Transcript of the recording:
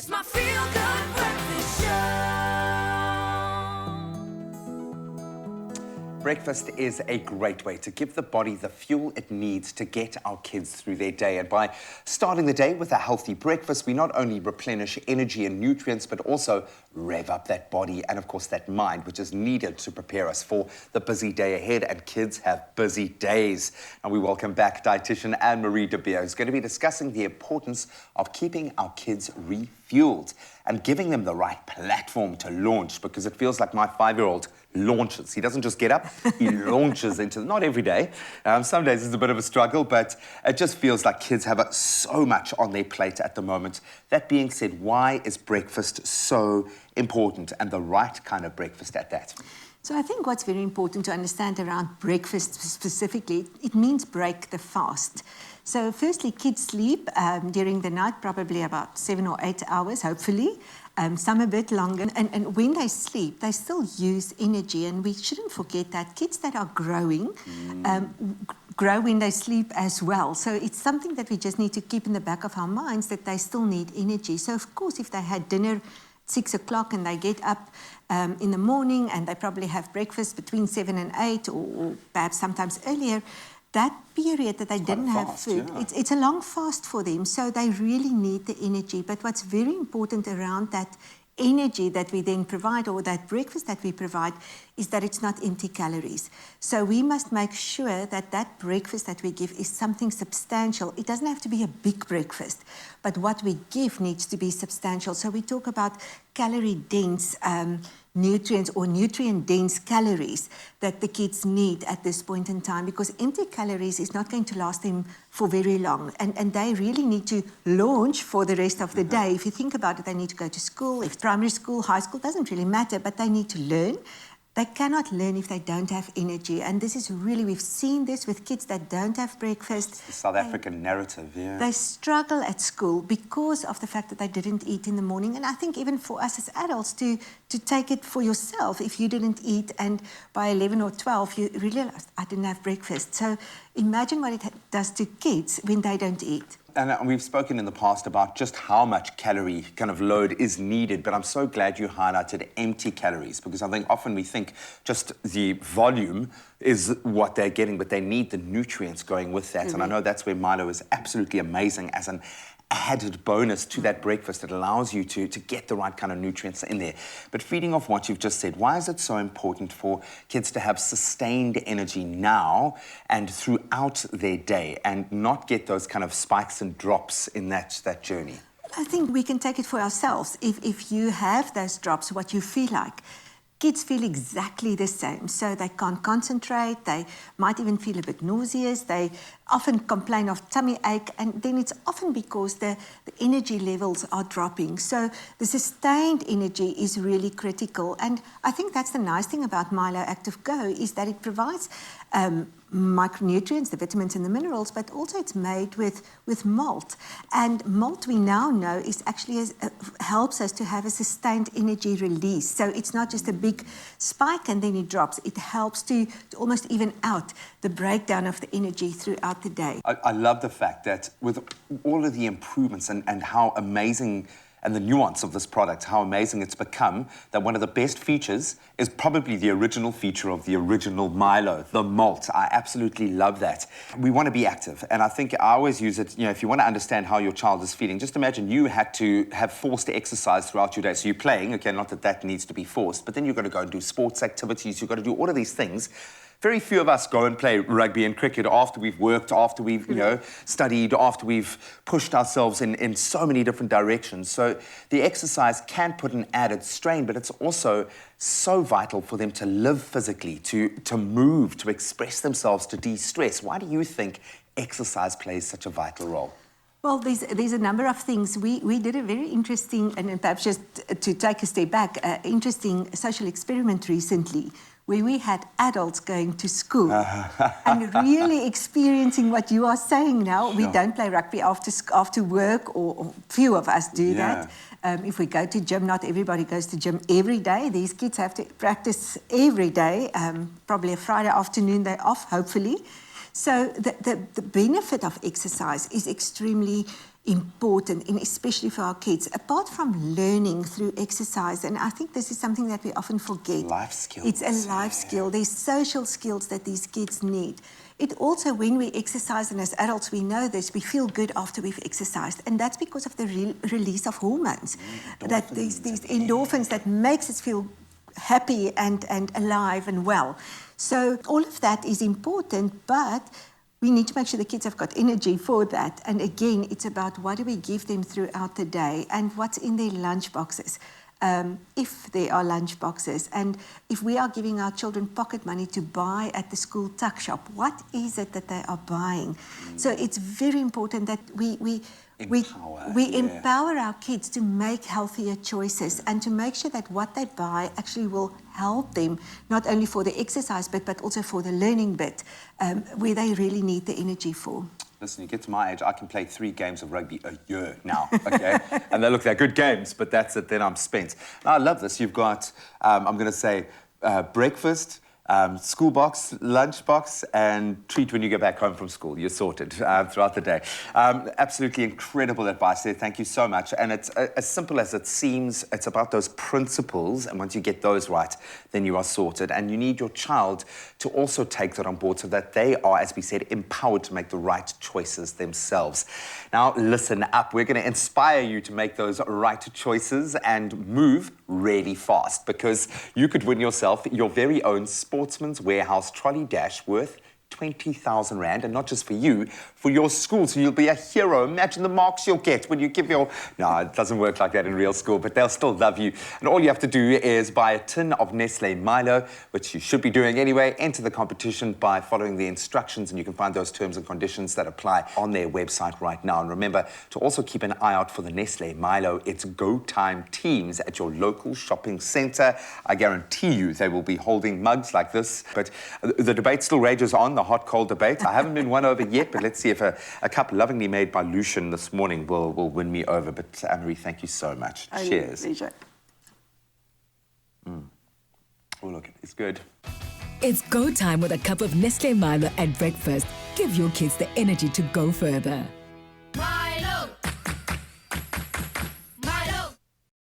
It's my feel-good breakfast show. Breakfast is a great way to give the body the fuel it needs to get our kids through their day. And by starting the day with a healthy breakfast, we not only replenish energy and nutrients, but also rev up that body and, of course, that mind, which is needed to prepare us for the busy day ahead. And kids have busy days. And we welcome back dietitian Anne-Marie de Beer, who's going to be discussing the importance of keeping our kids refueled and giving them the right platform to launch, because it feels like my 5-year-old launches. He doesn't just get up, he launches into, not every day. Some days it's a bit of a struggle, but it just feels like kids have so much on their plate at the moment. That being said, why is breakfast so important, and the right kind of breakfast at that? So I think what's very important to understand around breakfast specifically, it means break the fast. So firstly, kids sleep during the night, probably about 7 or 8 hours, hopefully. Some a bit longer. And when they sleep, they still use energy. And we shouldn't forget that kids that are growing grow when they sleep as well. So it's something that we just need to keep in the back of our minds, that they still need energy. So of course, if they had dinner 6 o'clock and they get up in the morning and they probably have breakfast between 7 and 8 or perhaps sometimes earlier, that period that they didn't have food, yeah. It's a long fast for them, so they really need the energy. But what's very important around that energy that we then provide, or that breakfast that we provide, is that it's not empty calories. So we must make sure that that breakfast that we give is something substantial. It doesn't have to be a big breakfast, but what we give needs to be substantial. So we talk about calorie-dense nutrients or nutrient-dense calories that the kids need at this point in time, because empty calories is not going to last them for very long. And they really need to launch for the rest of the day. If you think about it, they need to go to school. If primary school, high school, doesn't really matter, but they need to learn. They cannot learn if they don't have energy. And this is really, we've seen this with kids that don't have breakfast. It's the South African narrative, yeah. They struggle at school because of the fact that they didn't eat in the morning. And I think even for us as adults to take it for yourself, if you didn't eat and by 11 or 12 you realize, I didn't have breakfast. So imagine what it does to kids when they don't eat. And we've spoken in the past about just how much calorie kind of load is needed, but I'm so glad you highlighted empty calories, because I think often we think just the volume is what they're getting, but they need the nutrients going with that. And I know that's where Milo is absolutely amazing as an added bonus to that breakfast. It allows you to get the right kind of nutrients in there. But feeding off what you've just said, why is it so important for kids to have sustained energy now and throughout their day, and not get those kind of spikes and drops in that journey? I think we can take it for ourselves. If you have those drops, what you feel like, kids feel exactly the same. So they can't concentrate, they might even feel a bit nauseous, they often complain of tummy ache, and then it's often because the energy levels are dropping. So the sustained energy is really critical. And I think that's the nice thing about Milo Active Go, is that it provides micronutrients, the vitamins and the minerals, but also it's made with malt. And malt, we now know, is actually helps us to have a sustained energy release. So it's not just a big spike and then it drops. It helps to almost even out the breakdown of the energy throughout the day. I love the fact that with all of the improvements and how amazing, and the nuance of this product, how amazing it's become, that one of the best features is probably the original feature of the original Milo, the malt. I absolutely love that. We want to be active, and I think I always use it, if you want to understand how your child is feeling, just imagine you had to have forced exercise throughout your day. So you're playing, okay, not that needs to be forced, but then you've got to go and do sports activities, you've got to do all of these things. Very few of us go and play rugby and cricket after we've worked, after we've, studied, after we've pushed ourselves in so many different directions. So the exercise can put an added strain, but it's also so vital for them to live physically, to move, to express themselves, to de-stress. Why do you think exercise plays such a vital role? Well, there's a number of things. We did a very interesting, and perhaps just to take a step back, interesting social experiment recently, where we had adults going to school and really experiencing what you are saying now. Sure. We don't play rugby after work, or few of us do that. If we go to gym, not everybody goes to gym every day. These kids have to practice every day, probably a Friday afternoon they're off, hopefully. So the benefit of exercise is extremely important, and especially for our kids, apart from learning through exercise. And I think this is something that we often forget. Life skills. It's a life skill. There's social skills that these kids need. It also, when we exercise, and as adults we know this, we feel good after we've exercised. And that's because of the release of hormones. That these endorphins that makes us feel happy and alive and well. So all of that is important, but we need to make sure the kids have got energy for that. And again, it's about what do we give them throughout the day and what's in their lunch boxes, if there are lunch boxes. And if we are giving our children pocket money to buy at the school tuck shop, what is it that they are buying? So it's very important that we empower our kids to make healthier choices and to make sure that what they buy actually will help them, not only for the exercise bit, but also for the learning bit, where they really need the energy for. Listen, you get to my age, I can play 3 games of rugby a year now, okay? And they're good games, but that's it, then I'm spent. Now, I love this. You've got, I'm going to say, breakfast, school box, lunch box, and treat when you get back home from school. You're sorted throughout the day. Absolutely incredible advice there. Thank you so much. And it's as simple as it seems. It's about those principles, and once you get those right, then you are sorted. And you need your child to also take that on board so that they are, as we said, empowered to make the right choices themselves. Now, listen up. We're going to inspire you to make those right choices and move really fast, because you could win yourself your very own Sportsman's Warehouse trolley dash worth 20,000 Rand, and not just for you, for your school, so you'll be a hero. Imagine the marks you'll get when you give your... No, it doesn't work like that in real school, but they'll still love you. And all you have to do is buy a tin of Nestlé Milo, which you should be doing anyway. Enter the competition by following the instructions, and you can find those terms and conditions that apply on their website right now. And remember to also keep an eye out for the Nestlé Milo. It's Go Time teams at your local shopping centre. I guarantee you they will be holding mugs like this. But the debate still rages on, the hot-cold debate. I haven't been won over yet, but let's see if a cup lovingly made by Lucian this morning will win me over. But Anne-Marie, thank you so much. Cheers. Pleasure. Oh, look, it's good. It's go time with a cup of Nestlé Milo at breakfast. Give your kids the energy to go further.